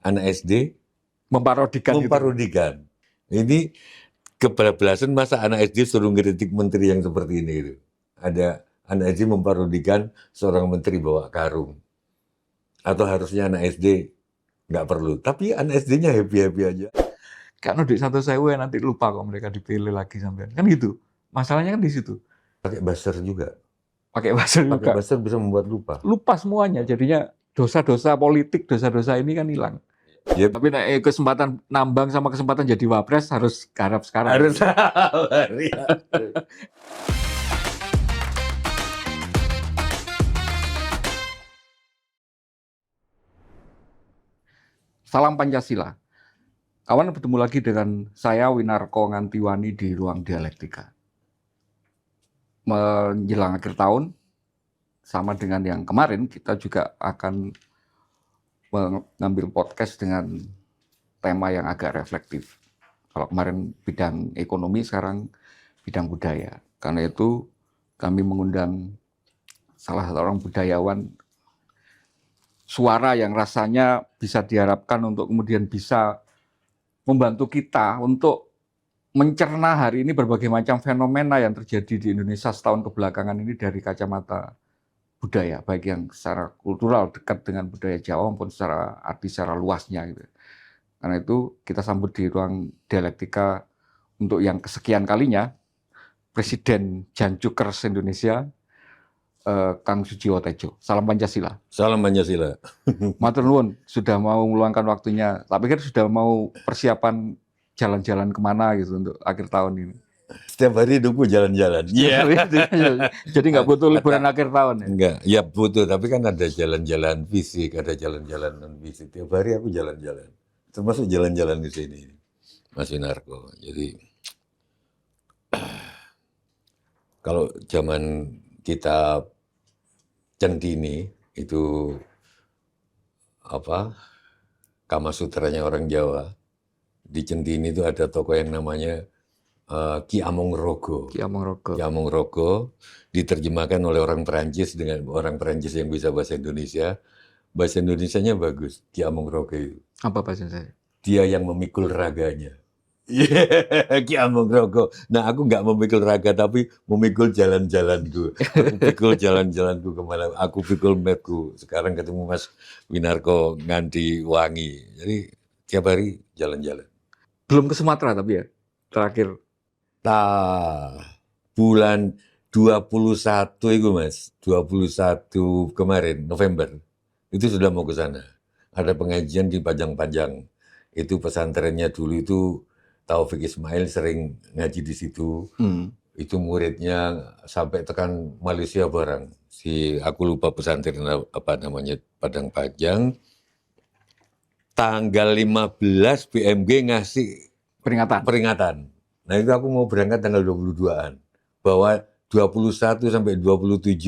anak SD Memparodikan. Ini kebablasan masa anak SD suruh ngeritik menteri yang seperti ini gitu. Ada anak SD memparodikan seorang menteri bawa karung. Atau harusnya anak SD nggak perlu. Tapi anak SD-nya happy-happy aja. Karena duit 1.000 nanti lupa kok mereka dipilih lagi sampai. Kan gitu. Masalahnya kan di situ. Pakai buzzer juga. Pakai buzzer bisa membuat lupa. Lupa semuanya. Jadinya dosa-dosa politik, dosa-dosa ini kan hilang. Yep. Tapi kesempatan nambang sama kesempatan jadi wapres harus garap sekarang. Harus sabar ya. Salam Pancasila. Kawan, bertemu lagi dengan saya Winarko Ngantiwani di Ruang Dialektika. Menjelang akhir tahun, sama dengan yang kemarin, kita juga akan mengambil podcast dengan tema yang agak reflektif. Kalau kemarin bidang ekonomi, sekarang bidang budaya. Karena itu kami mengundang salah satu orang budayawan, suara yang rasanya bisa diharapkan untuk kemudian bisa membantu kita untuk mencerna hari ini berbagai macam fenomena yang terjadi di Indonesia setahun kebelakangan ini dari kacamata budaya, baik yang secara kultural dekat dengan budaya Jawa maupun secara arti secara luasnya gitu. Karena itu kita sambut di Ruang Dialektika untuk yang kesekian kalinya Presiden Jancukers Indonesia, Kang Sujiwo Tejo. Salam Pancasila. Salam Pancasila. Matur nuwun sudah mau meluangkan waktunya. Tapi kan sudah mau persiapan jalan-jalan kemana gitu untuk akhir tahun ini. Setiap hari hidupku jalan-jalan. Iya. Jadi nggak butuh liburan akhir tahun ya? Enggak, ya butuh. Tapi kan ada jalan-jalan fisik, ada jalan-jalan non fisik. Tiap hari aku jalan-jalan. Termasuk jalan-jalan di sini, Mas Winarko. Jadi kalau zaman kita Centini itu apa? Kamasutranya orang Jawa. Di Centini itu ada tokoh yang namanya Ki Amongrogo. Ki Amongrogo. Ki Amongrogo diterjemahkan oleh orang Perancis dengan orang Perancis yang bisa bahasa Indonesia. Bahasa Indonesianya bagus, Ki Amongrogo itu. Apa bahasa saya? Dia yang memikul raganya. Ki Amongrogo. Nah, aku nggak memikul raga, tapi memikul jalan-jalanku. Aku pikul jalan-jalanku kemana. Aku pikul mapku. Sekarang ketemu Mas Winarko Ngantiwani. Jadi tiap hari jalan-jalan. Belum ke Sumatera tapi ya, terakhir. Bulan 21 itu Mas. 21 kemarin, November. Itu sudah mau ke sana. Ada pengajian di Panjang-Panjang. Itu pesantrennya dulu itu Taufik Ismail sering ngaji di situ. Itu muridnya sampai tekan Malaysia barang. Aku lupa pesantren apa namanya, Padang Panjang. Tanggal 15 BMG ngasih peringatan. Nah itu aku mau berangkat tanggal 22-an. Bahwa 21 sampai 27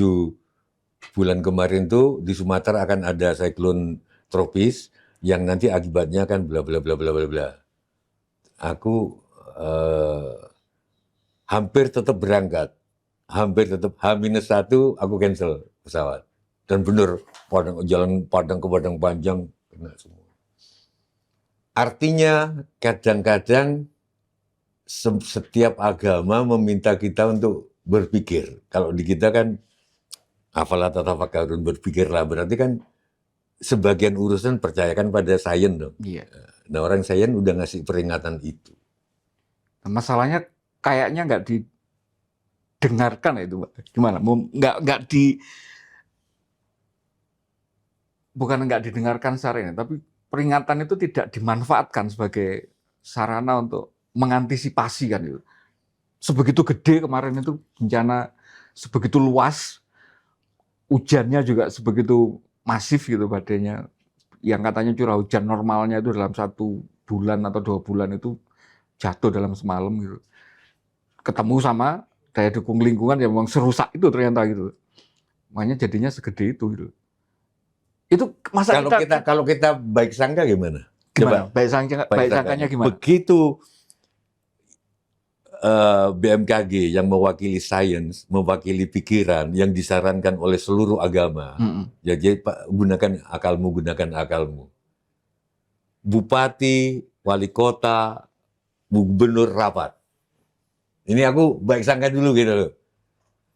bulan kemarin tuh di Sumatera akan ada siklon tropis yang nanti akibatnya akan bla bla bla bla bla bla. Aku hampir tetap berangkat. Hampir tetap H-1 aku cancel pesawat. Dan benar jalan Padang ke Padang Panjang kena semua. Artinya kadang-kadang setiap agama meminta kita untuk berpikir. Kalau di kita kan afala tatafakkarun, berpikirlah. Berarti kan sebagian urusan percayakan pada sains dong. Iya. Nah orang sains udah ngasih peringatan itu. Masalahnya kayaknya nggak didengarkan itu, gimana? Bukan nggak didengarkan secara ini, tapi peringatan itu tidak dimanfaatkan sebagai sarana untuk mengantisipasi kan itu. Sebegitu gede kemarin itu bencana, sebegitu luas, hujannya juga sebegitu masif gitu badainya. Yang katanya curah hujan normalnya itu dalam 1 bulan atau 2 bulan itu jatuh dalam semalam gitu. Ketemu sama daya dukung lingkungan yang memang serusak itu ternyata gitu. Makanya jadinya segede itu gitu. Itu masa kalau kita baik sangka gimana? Gimana? Baik sangkanya gimana? Begitu BMKG yang mewakili sains, mewakili pikiran yang disarankan oleh seluruh agama. Jadi gunakan akalmu. bupati, wali kota, gubernur rapat. Ini aku baik sangka dulu gitu loh.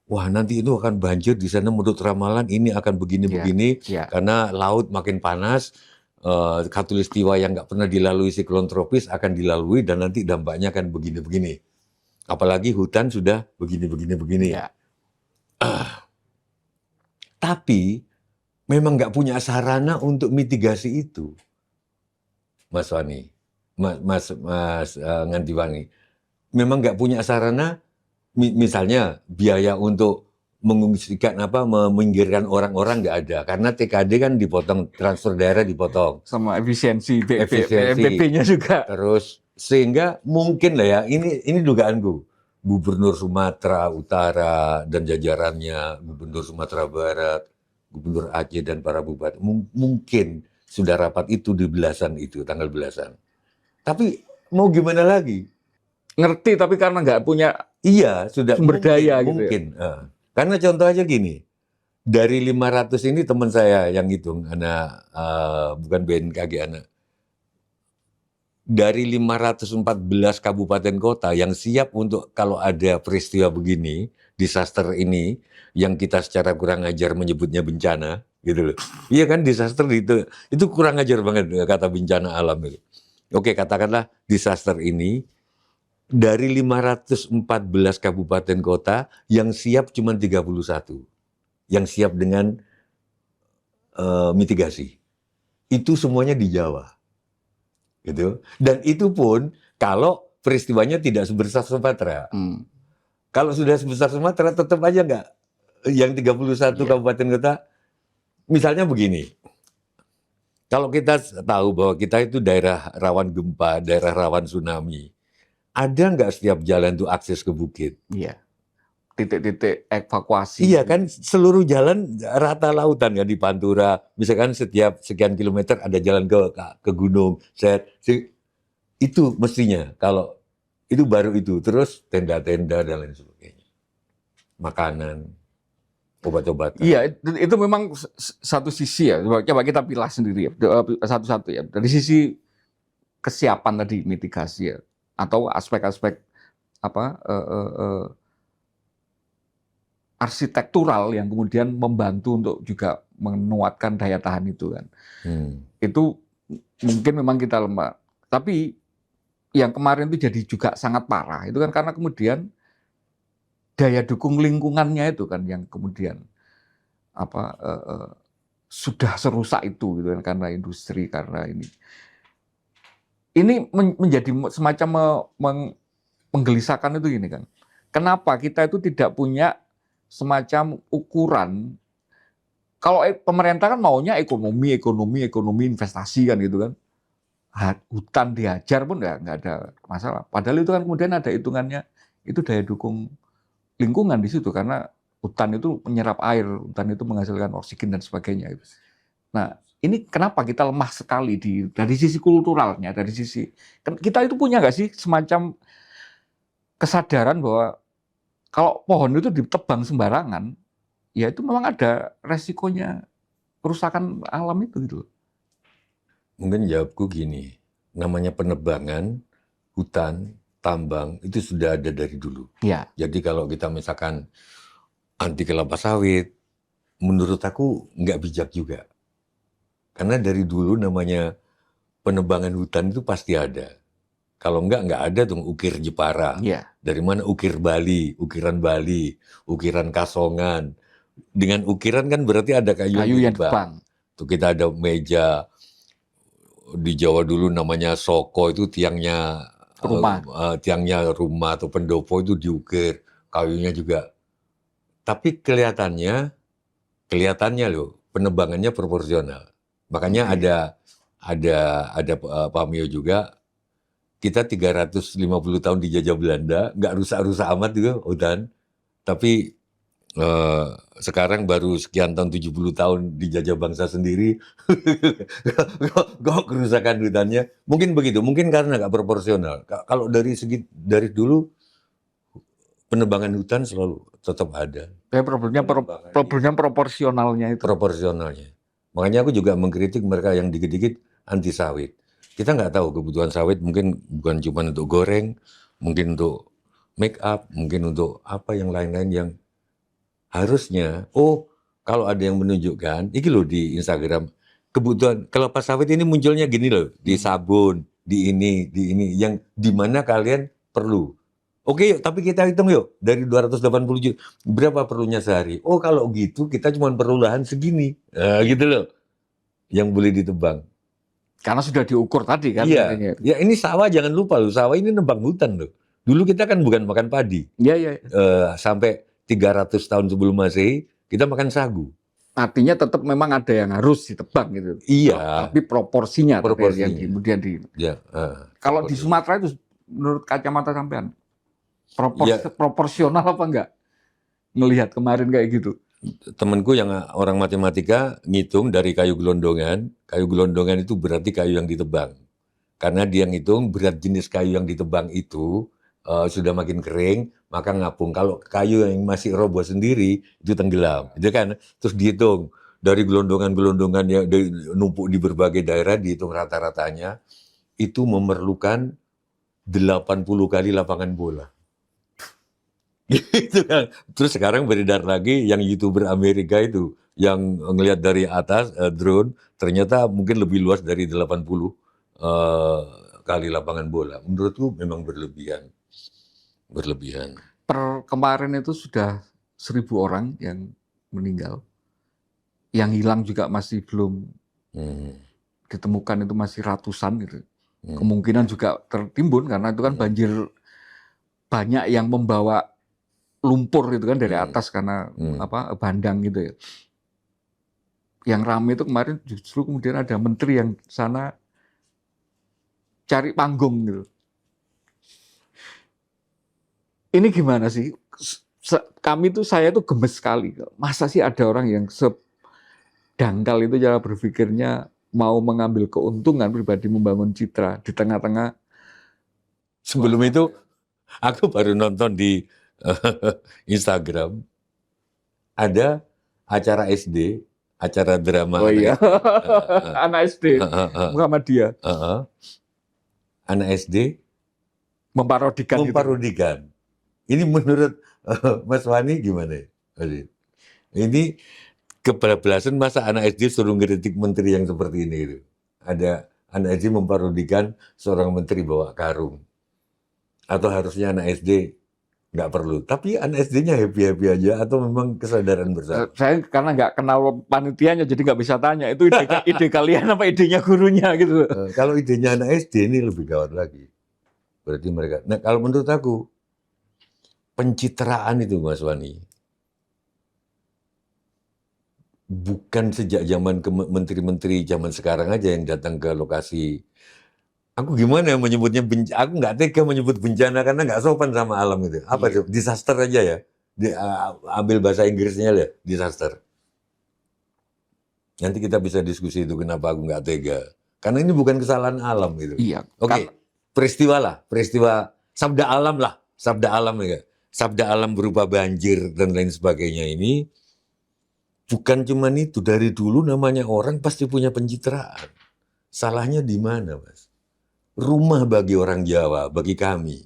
Wah, nanti itu akan banjir di sana menurut ramalan ini akan begini-begini Ya. karena laut makin panas, khatulistiwa yang nggak pernah dilalui siklon tropis akan dilalui dan nanti dampaknya akan begini-begini. Apalagi hutan sudah begini-begini-begini. Ya. Tapi memang nggak punya sarana untuk mitigasi itu, Mas Wani, Mas Ngantiwangi. Memang nggak punya sarana. Misalnya biaya untuk mengungsikan meminggirkan orang-orang nggak ada karena TKD kan dipotong, transfer daerah dipotong, Sama efisiensi efisiensi. BNPB-nya juga. Terus sehingga mungkin lah ya, ini dugaanku, Gubernur Sumatera Utara dan jajarannya, Gubernur Sumatera Barat, Gubernur Aceh dan para bupati mungkin sudah rapat itu di belasan itu, tanggal belasan. Tapi mau gimana lagi? Ngerti tapi karena nggak punya Iya, sudah sumber daya gitu ya. mungkin. Karena contoh aja gini, dari 500 ini teman saya yang hitung, anak bukan BNKG, anak. Dari 514 kabupaten kota yang siap untuk kalau ada peristiwa begini, disaster ini, yang kita secara kurang ajar menyebutnya bencana, gitu loh. Iya kan, disaster itu kurang ajar banget kata bencana alam itu. Oke, katakanlah disaster ini, dari 514 kabupaten kota yang siap cuma 31 yang siap dengan mitigasi. Itu semuanya di Jawa. Gitu. Dan itu pun kalau peristiwanya tidak sebesar Sumatera. Kalau sudah sebesar Sumatera tetap aja nggak yang 31 kabupaten kota. Misalnya begini. Kalau kita tahu bahwa kita itu daerah rawan gempa, daerah rawan tsunami. Ada nggak setiap jalan itu akses ke bukit? Iya. Titik-titik evakuasi. Iya kan, seluruh jalan rata lautan kan di Pantura. Misalkan setiap sekian kilometer ada jalan ke gunung. Itu mestinya. Kalau itu baru itu. Terus tenda-tenda dan lain sebagainya. Makanan, obat-obatan. Iya, itu memang satu sisi ya. Coba kita pilah sendiri ya, satu-satu ya. Dari sisi kesiapan tadi mitigasi ya. Atau aspek-aspek arsitektural yang kemudian membantu untuk juga menguatkan daya tahan itu kan. Itu mungkin memang kita lemah. Tapi yang kemarin itu jadi juga sangat parah. Itu kan karena kemudian daya dukung lingkungannya itu kan yang kemudian sudah serusak itu gitu kan, karena industri, karena ini. Ini menjadi semacam menggelisahkan itu gini kan. Kenapa kita itu tidak punya semacam ukuran? Kalau pemerintah kan maunya ekonomi, investasi kan gitu kan. Hutan dihajar pun nggak ada masalah. Padahal itu kan kemudian ada hitungannya, itu daya dukung lingkungan di situ karena hutan itu menyerap air, hutan itu menghasilkan oksigen dan sebagainya. Nah, ini kenapa kita lemah sekali dari sisi kulturalnya, dari sisi kita itu punya nggak sih semacam kesadaran bahwa kalau pohon itu ditebang sembarangan, ya itu memang ada resikonya kerusakan alam itu gitu. Mungkin jawabku gini, namanya penebangan, hutan, tambang itu sudah ada dari dulu. Ya. Jadi kalau kita misalkan anti kelapa sawit, menurut aku nggak bijak juga. Karena dari dulu namanya penebangan hutan itu pasti ada. Kalau nggak ada tuh ukir Jepara. Ya. Dari mana ukir Bali, ukiran Bali, ukiran Kasongan. Dengan ukiran kan berarti ada kayu yang ditebang. Tuh kita ada meja di Jawa dulu namanya soko, itu tiangnya rumah atau pendopo itu diukir, kayunya juga. Tapi kelihatannya loh penebangannya proporsional. Makanya ada Pak Mio juga, kita 350 tahun dijajah Belanda, nggak rusak-rusak amat juga hutan. Tapi sekarang baru sekian tahun, 70 tahun dijajah bangsa sendiri, kok kerusakan hutannya. Mungkin begitu, mungkin karena nggak proporsional. Kalau dari dulu, penebangan hutan selalu tetap ada. Problemnya proporsionalnya itu. Proporsionalnya. Makanya aku juga mengkritik mereka yang dikit-dikit anti sawit. Kita nggak tahu kebutuhan sawit mungkin bukan cuma untuk goreng, mungkin untuk make up, mungkin untuk apa yang lain-lain yang harusnya, kalau ada yang menunjukkan, ini loh di Instagram, kebutuhan kelapa sawit ini munculnya gini loh, di sabun, di ini, yang dimana kalian perlu. Oke yuk, tapi kita hitung yuk, dari 280 juta, berapa perlunya sehari? Oh kalau gitu kita cuma perlu lahan segini, gitu loh, yang boleh ditebang. Karena sudah diukur tadi kan. Iya, intinya. ya ini sawah jangan lupa loh, sawah ini nebang hutan loh. Dulu kita kan bukan makan padi, Iya, iya. sampai 300 tahun sebelum Masehi, kita makan sagu. Artinya tetap memang ada yang harus ditebang gitu. Iya. Tapi proporsinya, tadi Proporsinya. yang kemudian Ya, kalau di Sumatera itu menurut kacamata sampean Ya. proporsional apa enggak? Melihat kemarin kayak gitu. Temanku yang orang matematika ngitung dari kayu gelondongan itu berarti kayu yang ditebang. Karena dia ngitung berat jenis kayu yang ditebang itu sudah makin kering, maka ngapung. Kalau kayu yang masih roboh sendiri, itu tenggelam. Itu kan, terus dihitung. Dari gelondongan-gelondongan yang numpuk di berbagai daerah, dihitung rata-ratanya, itu memerlukan 80 kali lapangan bola. Gitu kan. Terus sekarang beredar lagi yang YouTuber Amerika itu, yang ngelihat dari atas drone, ternyata mungkin lebih luas dari 80 kali lapangan bola. Menurutku memang berlebihan. Per kemarin itu sudah 1.000 orang yang meninggal. Yang hilang juga masih belum ditemukan, itu masih ratusan gitu. Kemungkinan juga tertimbun karena itu kan banjir, banyak yang membawa lumpur itu kan dari atas karena bandang gitu ya. Yang ramai itu kemarin justru kemudian ada menteri yang sana cari panggung gitu. Ini gimana sih? Saya tuh gemes sekali. Masa sih ada orang yang sedangkal itu cara berpikirnya, mau mengambil keuntungan pribadi, membangun citra di tengah-tengah. Sebelum itu, aku baru nonton di Instagram, ada acara SD, acara drama. Oh iya, anak SD, Muhammadiyah. Anak SD memparodikan. Ini menurut Mas Wani gimana? Ini kebablasan, masa anak SD suruh ngeritik menteri yang seperti ini gitu. Ada anak SD memparodikan seorang menteri bawa karung. Atau harusnya anak SD nggak perlu. Tapi anak SD-nya happy-happy aja atau memang kesadaran bersama? Saya karena nggak kenal panitianya jadi nggak bisa tanya. Itu ide kalian apa idenya gurunya gitu. Kalau idenya anak SD ini lebih gawat lagi. Berarti mereka. Nah kalau menurut aku, pencitraan itu Mas Wani, bukan sejak zaman menteri-menteri zaman sekarang aja yang datang ke lokasi. Aku gimana menyebutnya, aku nggak tega menyebut bencana karena nggak sopan sama alam itu. Apa itu? Disaster aja ya. Ambil bahasa Inggrisnya ya, disaster. Nanti kita bisa diskusi itu kenapa aku nggak tega. Karena ini bukan kesalahan alam gitu. Iya. Oke, peristiwa sabda alam ya. Sabda alam berupa banjir dan lain sebagainya ini, bukan cuma itu, dari dulu namanya orang pasti punya pencitraan. Salahnya di mana, Mas? Rumah bagi orang Jawa, bagi kami,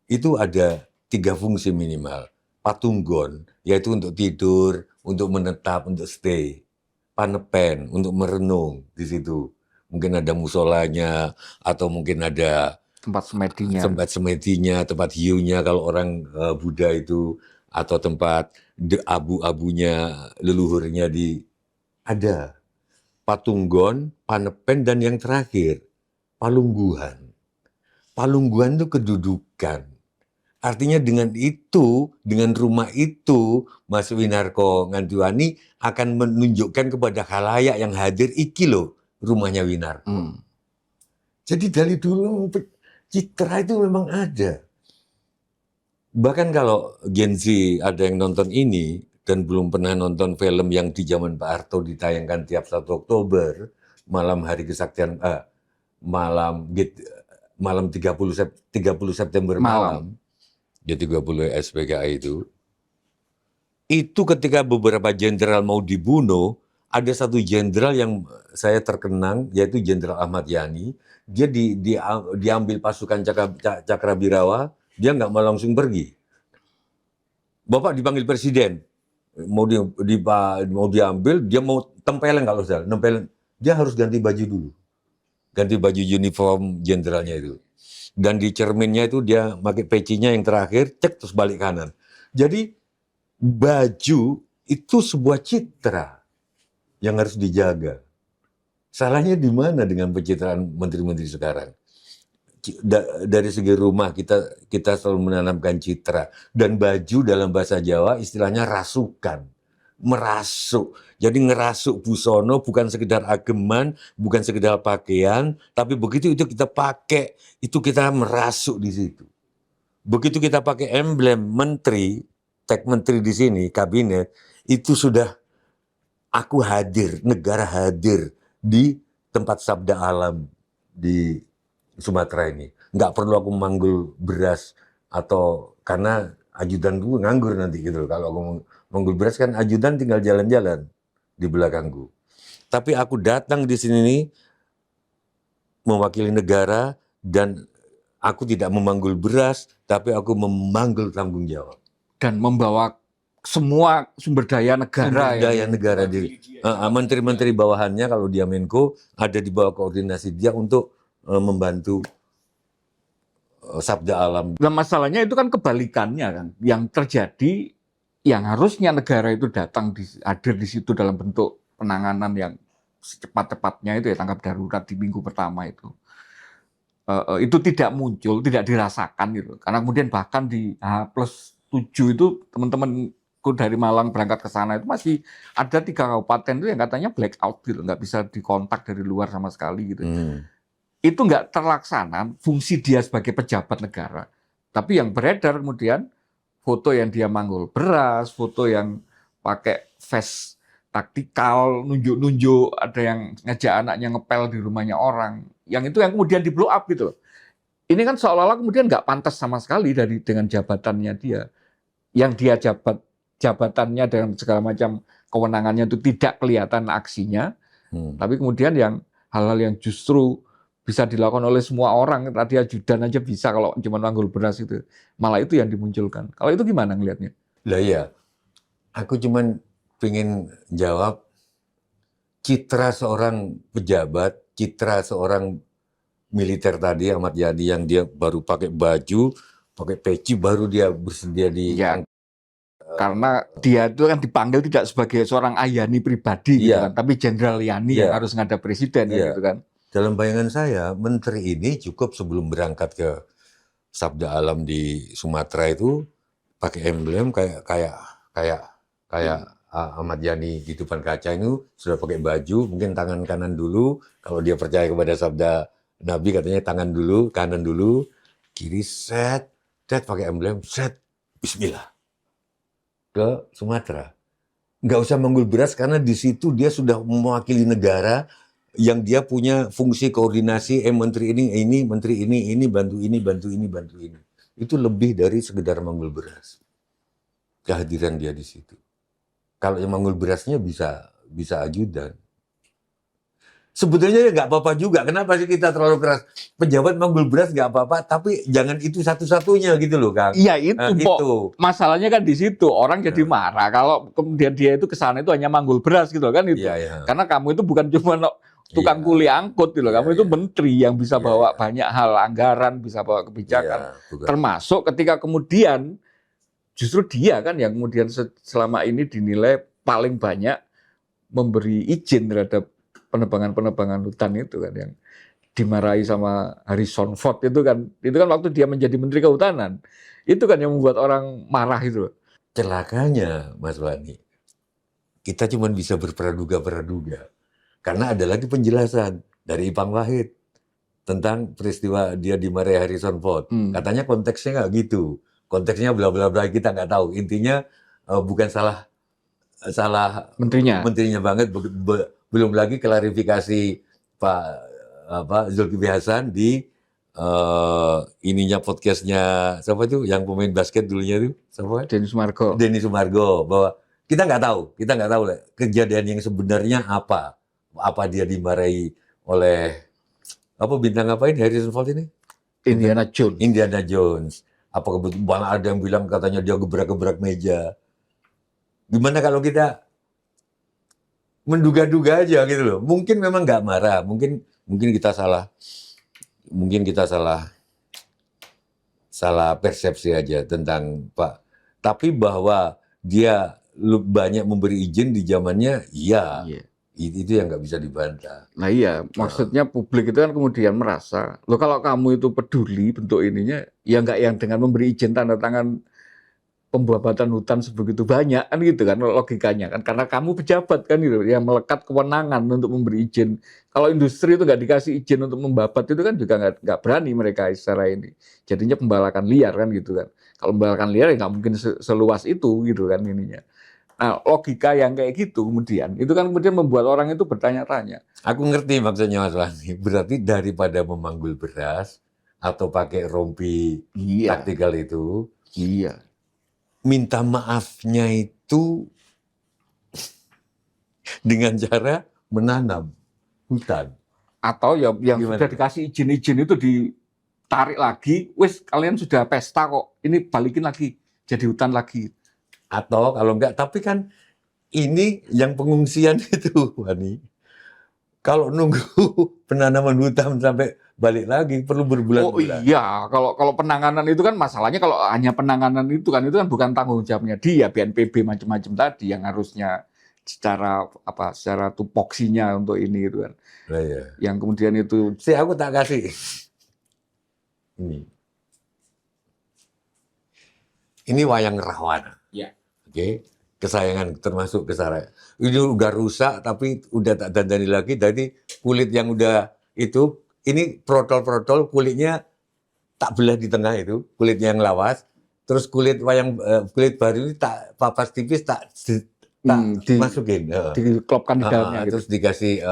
itu ada 3 fungsi minimal. Patunggon, yaitu untuk tidur, untuk menetap, untuk stay. Panepen, untuk merenung di situ. Mungkin ada musolanya, atau mungkin ada tempat semedinya, tempat hiunya kalau orang Buddha itu, atau tempat abu-abunya leluhurnya ada. Patunggon, panepen, dan yang terakhir palungguhan. Palungguhan itu kedudukan. Artinya dengan itu, dengan rumah itu, Mas Winarko Ngantiwani akan menunjukkan kepada khalayak yang hadir, iki loh rumahnya Winarko. Jadi dari dulu citra itu memang ada. Bahkan kalau Gen Z ada yang nonton ini dan belum pernah nonton film yang di zaman Pak Harto ditayangkan tiap 1 Oktober, malam hari kesaktian, malam 30 September malam, ya 30 SPKI itu ketika beberapa jenderal mau dibunuh, ada satu jenderal yang saya terkenang, yaitu Jenderal Ahmad Yani. Dia diambil pasukan Cakrabirawa, dia nggak mau langsung pergi. Bapak dipanggil presiden, mau diambil, dia mau tempeleng kalau salah, nempeleng, dia harus ganti baju dulu, ganti baju uniform jenderalnya itu. Dan di cerminnya itu dia pakai pecinya yang terakhir, cek terus balik kanan. Jadi baju itu sebuah citra yang harus dijaga. Salahnya di mana dengan pencitraan menteri-menteri sekarang? Dari segi rumah kita selalu menanamkan citra, dan baju dalam bahasa Jawa istilahnya rasukan, merasuk. Jadi ngerasuk busono bukan sekedar ageman, bukan sekedar pakaian, tapi begitu itu kita pakai, itu kita merasuk di situ. Begitu kita pakai emblem menteri, tag menteri di sini, kabinet, itu sudah aku hadir, negara hadir di tempat sabda alam di Sumatera ini. Nggak perlu aku manggul beras, atau karena ajudanku nganggur nanti gitu. Kalau aku manggul beras kan ajudan tinggal jalan-jalan di belakangku. Tapi aku datang di sini nih mewakili negara, dan aku tidak memanggul beras, tapi aku memanggul tanggung jawab. Dan membawa semua sumber daya negara. Sumber daya negara di menteri-menteri bawahannya, kalau dia Menko, ada di bawah koordinasi dia untuk membantu sabda alam. Nah, masalahnya itu kan kebalikannya kan. Yang terjadi, yang harusnya negara itu datang hadir di situ dalam bentuk penanganan yang secepat-cepatnya itu ya, tanggap darurat di minggu pertama itu. Itu tidak muncul, tidak dirasakan gitu. Karena kemudian bahkan di H+7 itu teman-temanku dari Malang berangkat ke sana itu masih ada 3 kabupaten itu yang katanya blackout gitu, nggak bisa dikontak dari luar sama sekali gitu. Itu nggak terlaksana fungsi dia sebagai pejabat negara. Tapi yang beredar kemudian foto yang dia manggul beras, foto yang pakai vest taktikal, nunjuk-nunjuk, ada yang ngajak anaknya ngepel di rumahnya orang. Yang itu yang kemudian di blow up gitu. Ini kan seolah-olah kemudian nggak pantas sama sekali dengan jabatannya dia. Yang dia jabatannya dengan segala macam kewenangannya itu tidak kelihatan aksinya. Tapi kemudian yang hal-hal yang justru bisa dilakukan oleh semua orang, tadi ajudan aja bisa kalau cuma manggul beras itu. Malah itu yang dimunculkan. Kalau itu gimana ngelihatnya? Lah ya, aku cuman pengen jawab, citra seorang pejabat, citra seorang militer tadi, Ahmad Yani, yang dia baru pakai baju, pakai peci, baru dia bersedia di... Ya, karena dia itu kan dipanggil tidak sebagai seorang Ayani pribadi gitu kan, tapi Jenderal Yani yang harus ngadap presiden gitu kan. Dalam bayangan saya, menteri ini cukup sebelum berangkat ke sabda alam di Sumatera itu pakai emblem kayak Ahmad Yani di depan kaca itu sudah pakai baju, mungkin tangan kanan dulu, kalau dia percaya kepada sabda Nabi katanya tangan dulu, kanan dulu, kiri set pakai emblem, set, bismillah ke Sumatera. Nggak usah manggul beras karena di situ dia sudah mewakili negara yang dia punya fungsi koordinasi, menteri ini, menteri ini, bantu ini, bantu ini, bantu ini. Itu lebih dari sekedar manggul beras. Kehadiran dia di situ. Kalau yang manggul berasnya bisa ajudan. Sebetulnya nggak apa-apa juga. Kenapa sih kita terlalu keras? Pejabat manggul beras nggak apa-apa, tapi jangan itu satu-satunya gitu loh, Kang. Iya itu. Masalahnya kan di situ orang jadi marah kalau kemudian dia itu kesana itu hanya manggul beras gitu kan itu. Karena kamu itu bukan cuma tukang kuli angkut gitu. Kamu itu menteri yang bisa bawa banyak hal, anggaran, bisa bawa kebijakan. Termasuk ketika kemudian justru dia kan yang kemudian selama ini dinilai paling banyak memberi izin terhadap penebangan hutan itu kan, yang dimarahi sama Harrison Ford itu kan waktu dia menjadi Menteri Kehutanan, itu kan yang membuat orang marah itu. Celakanya Mas Wani, kita cuma bisa berpraduga karena ada lagi penjelasan dari Ipang Wahid tentang peristiwa dia dimarahi Harrison Ford. Katanya konteksnya nggak gitu, konteksnya bla bla bla, kita nggak tahu. Intinya bukan salah menterinya banget. Belum lagi klarifikasi Pak Zulkifli Hasan di ininya podcastnya siapa itu yang pemain basket dulunya itu siapa? Denny Sumargo. Denny Sumargo, bahwa kita nggak tahu lah kejadian yang sebenarnya apa dia dimarahi oleh apa bintang apa ini Harrison Ford ini Indiana Jones. Apa kebetulan ada yang bilang katanya dia gebrak-gebrak meja. Gimana kalau kita menduga-duga aja gitu loh. Mungkin memang nggak marah, mungkin kita salah persepsi aja tentang Pak. Tapi bahwa dia banyak memberi izin di zamannya, iya. Itu yang nggak bisa dibantah. Nah iya, maksudnya publik itu kan kemudian merasa, loh kalau kamu itu peduli bentuk ininya, ya nggak yang dengan memberi izin tanda tangan pembuatan hutan sebegitu banyak kan gitu kan logikanya kan, karena kamu pejabat kan gitu yang melekat kewenangan untuk memberi izin. Kalau industri itu nggak dikasih izin untuk membabat itu kan juga nggak berani mereka secara ini, jadinya pembalakan liar kan gitu kan. Kalau pembalakan liar ya nggak mungkin seluas itu gitu kan ininya. Nah logika yang kayak gitu kemudian itu kan kemudian membuat orang itu bertanya-tanya. Aku ngerti maksudnya Mas Wandi, berarti daripada memanggul beras atau pakai rompi taktikal itu, minta maafnya itu dengan cara menanam hutan. Atau ya yang sudah dikasih izin-izin itu ditarik lagi, wes kalian sudah pesta kok, ini balikin lagi jadi hutan lagi. Atau kalau enggak, tapi kan ini yang pengungsian itu, Wani. Kalau nunggu penanaman hutan sampai balik lagi perlu berbulan-bulan. Oh iya, kalau penanganan itu kan masalahnya kalau hanya penanganan itu kan bukan tanggung jawabnya dia, BNPB macam-macam tadi yang harusnya secara tupoksinya untuk ini itu kan. Nah, ya. Yang kemudian itu aku tak kasih. Ini wayang Rahwana. Ya. Oke. Kesayangan termasuk kesara. Ini udah rusak tapi udah tak dandani lagi. Jadi kulit yang udah itu ini protol-protol kulitnya tak belah di tengah itu, kulitnya yang lawas. Terus kulit baru ini tak papas tipis tak masukin. Diklopkan di dalamnya gitu. Terus dikasih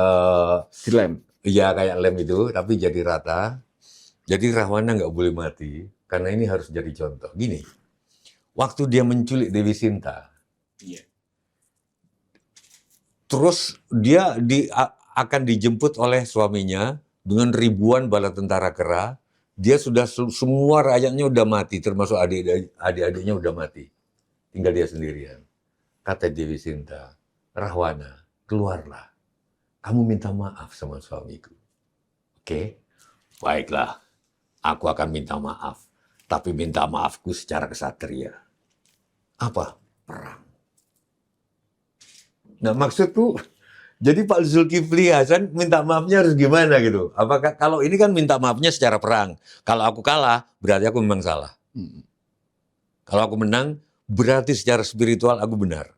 dilem. Iya kayak lem itu tapi jadi rata. Jadi Rahwana nggak boleh mati karena ini harus jadi contoh. Gini. Waktu dia menculik Dewi Sinta. Terus dia akan dijemput oleh suaminya dengan ribuan bala tentara kera. Dia sudah semua rakyatnya udah mati, termasuk adik-adiknya udah mati. Tinggal dia sendirian. Kata Dewi Sinta, Rahwana, keluarlah. Kamu minta maaf sama suamiku. Oke? Baiklah, aku akan minta maaf. Tapi minta maafku secara kesatria. Apa? Perang. Nah maksudku, jadi Pak Zulkifli Hasan minta maafnya harus gimana gitu? Apakah kalau ini kan minta maafnya secara perang. Kalau aku kalah, berarti aku memang salah. Kalau aku menang, berarti secara spiritual aku benar.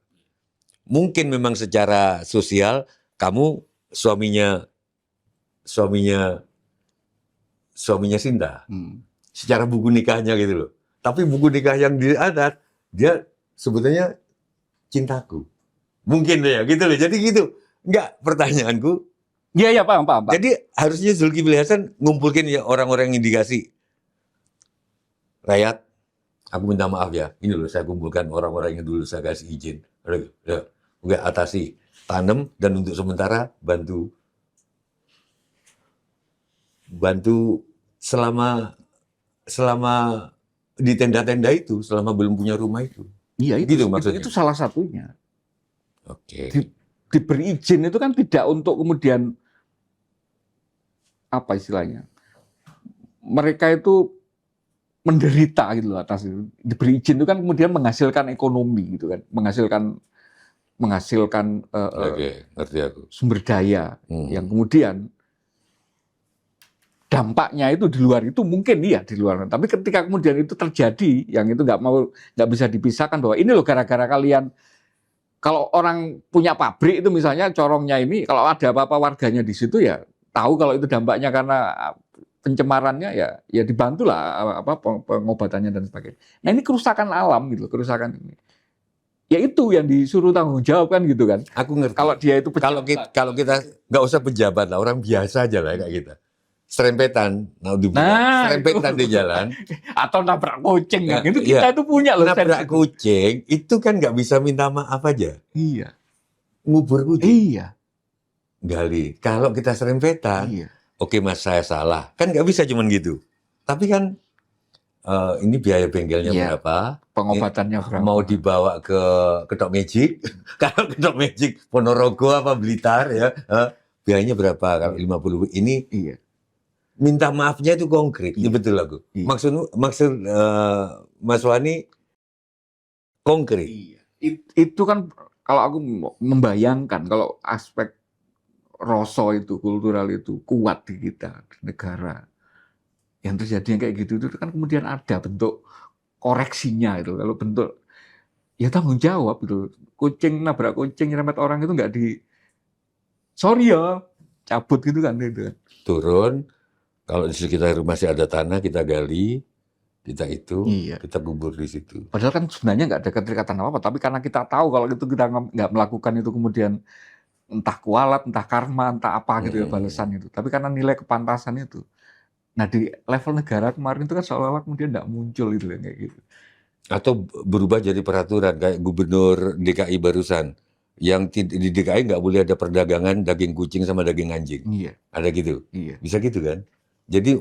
Mungkin memang secara sosial, kamu suaminya Sinta. Secara buku nikahnya gitu loh. Tapi buku nikah yang di adat, dia sebetulnya cintaku. Mungkin ya gitu loh. Jadi gitu. Enggak, pertanyaanku. Iya, paham. Jadi harusnya Zulkifli Hasan ngumpulkan ya orang-orang yang dikasih. Rakyat, aku minta maaf ya. Ini loh saya kumpulkan orang-orang yang dulu saya kasih izin. Udah atasi, tanam dan untuk sementara bantu selama di tenda-tenda itu, selama belum punya rumah itu. Iya, gitu maksudnya. Itu salah satunya. Oke. Diberi izin itu kan tidak untuk kemudian apa istilahnya? Mereka itu menderita gitu loh atas itu. Diberi izin itu kan kemudian menghasilkan ekonomi gitu kan, menghasilkan ngerti aku. Sumber daya yang kemudian dampaknya itu di luar itu mungkin iya di luar. Tapi ketika kemudian itu terjadi, yang itu nggak bisa dipisahkan bahwa ini loh gara-gara kalian. Kalau orang punya pabrik itu misalnya corongnya ini, kalau ada apa-apa warganya di situ ya tahu kalau itu dampaknya karena pencemarannya ya dibantulah pengobatannya dan sebagainya. Nah ini kerusakan alam gitu, kerusakan ini. Ya itu yang disuruh tanggung jawab kan gitu kan. Aku ngerti. Kalau dia itu kalau kita nggak usah pejabat lah, orang biasa aja lah kayak kita. serempetan, serempetan di jalan, Atau nabrak kucing Ya, kan. Itu iya. kita itu punya loh nabrak sense itu. kucing, itu kan nggak bisa minta maaf aja. Iya. Ngubur kucing, Iya. gali. Kalau kita serempetan, Iya. oke mas saya salah, kan nggak bisa cuman gitu. Tapi kan ini biaya bengkelnya Iya. berapa? Pengobatannya berapa? Mau dibawa ke Ketok Magic, kalau Ketok Magic Ponorogo apa Blitar ya, biayanya berapa? Kalau 50 ini Iya. minta maafnya itu konkret, Iya. betul aku. Iya. Maksud Mas Wani konkret. Iya. Itu kan kalau aku membayangkan kalau aspek rasa itu, kultural itu kuat di kita, di negara. Yang terjadi yang kayak gitu itu kan kemudian ada bentuk koreksinya itu. Kalau bentuk ya tanggung jawab itu. Kucing nabrak kucing nyerempet orang itu nggak di sorry ya cabut gitu kan itu. Turun, kalau di sekitar rumah masih ada tanah kita gali, kita itu, Iya. kita kubur di situ. Padahal kan sebenarnya nggak ada keterikatan apa-apa, tapi karena kita tahu kalau itu kita nggak melakukan itu kemudian entah kualat, entah karma, entah apa gitu ya balasan itu. Tapi karena nilai kepantasan itu. Nah di level negara kemarin itu kan seolah-olah kemudian nggak muncul gitu ya kayak gitu. Atau berubah jadi peraturan kayak Gubernur DKI barusan, yang di DKI nggak boleh ada perdagangan daging kucing sama daging anjing. Iya, Ada gitu, iya. bisa gitu kan? Jadi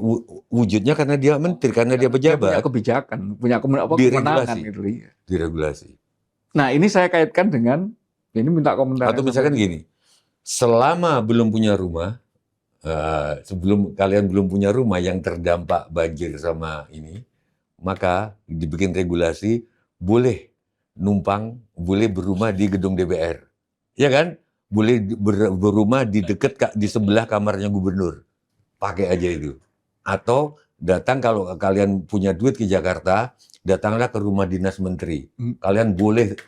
wujudnya karena dia menteri, karena dia Punya pejabat, kebijakan, punya kemenangan Diregulasi. gitu. Iya. diregulasi. Nah ini saya kaitkan dengan ini minta komentar. Atau misalkan gini, selama belum punya rumah, sebelum kalian belum punya rumah yang terdampak banjir sama ini, maka dibikin regulasi boleh numpang, boleh berumah di gedung DPR, ya kan? Boleh berumah di dekat di sebelah kamarnya gubernur, pakai aja itu. Atau datang kalau kalian punya duit ke Jakarta, datanglah ke rumah dinas menteri. Kalian boleh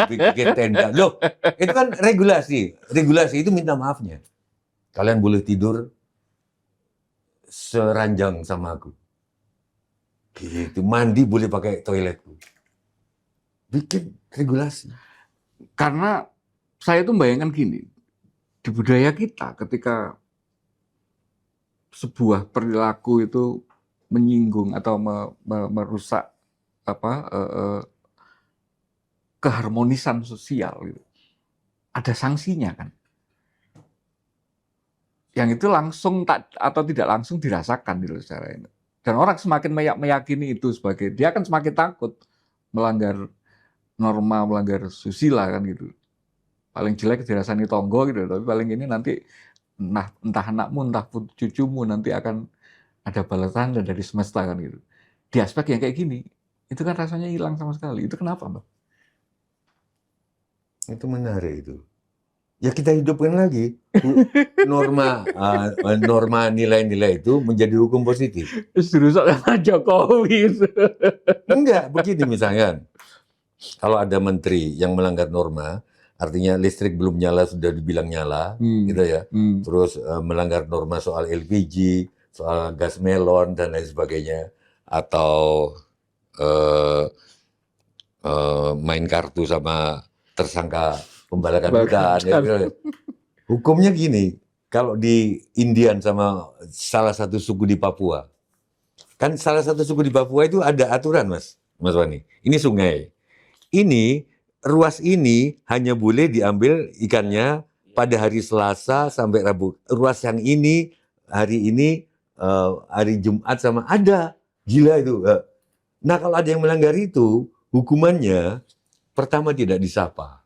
bikin tenda. Loh, itu kan regulasi. Regulasi itu minta maafnya. Kalian boleh tidur seranjang sama aku. Gitu. Mandi boleh pakai toiletku. Bikin regulasi. Karena saya itu membayangkan gini, di budaya kita ketika sebuah perilaku itu menyinggung atau merusak keharmonisan sosial, gitu, ada sanksinya kan. Yang itu langsung atau tidak langsung dirasakan gitu secara ini. Dan orang semakin meyakini itu sebagai, dia akan semakin takut melanggar norma, melanggar susila kan gitu. Paling jelek dirasani tonggo gitu, tapi paling ini nanti entah anakmu, entah cucumu nanti akan ada balasan dari semesta kan gitu. Di aspek yang kayak gini, itu kan rasanya hilang sama sekali. Itu kenapa, Mbak? Itu menarik itu. Ya kita hidupkan lagi norma nilai-nilai itu menjadi hukum positif. Dirusak sama Jokowi. Enggak, begini misalnya, kalau ada menteri yang melanggar norma, artinya listrik belum nyala sudah dibilang nyala, gitu ya. Terus melanggar norma soal LPG, soal gas melon dan lain sebagainya, atau main kartu sama tersangka pembalakan hutan. Ya, hukumnya gini, kalau di Indian sama salah satu suku di Papua, kan salah satu suku di Papua itu ada aturan, Mas Wani. Ini sungai. Ini ruas ini hanya boleh diambil ikannya pada hari Selasa sampai Rabu. Ruas yang ini hari ini hari Jumat sama ada. Gila itu. Nah kalau ada yang melanggar itu, hukumannya pertama tidak disapa.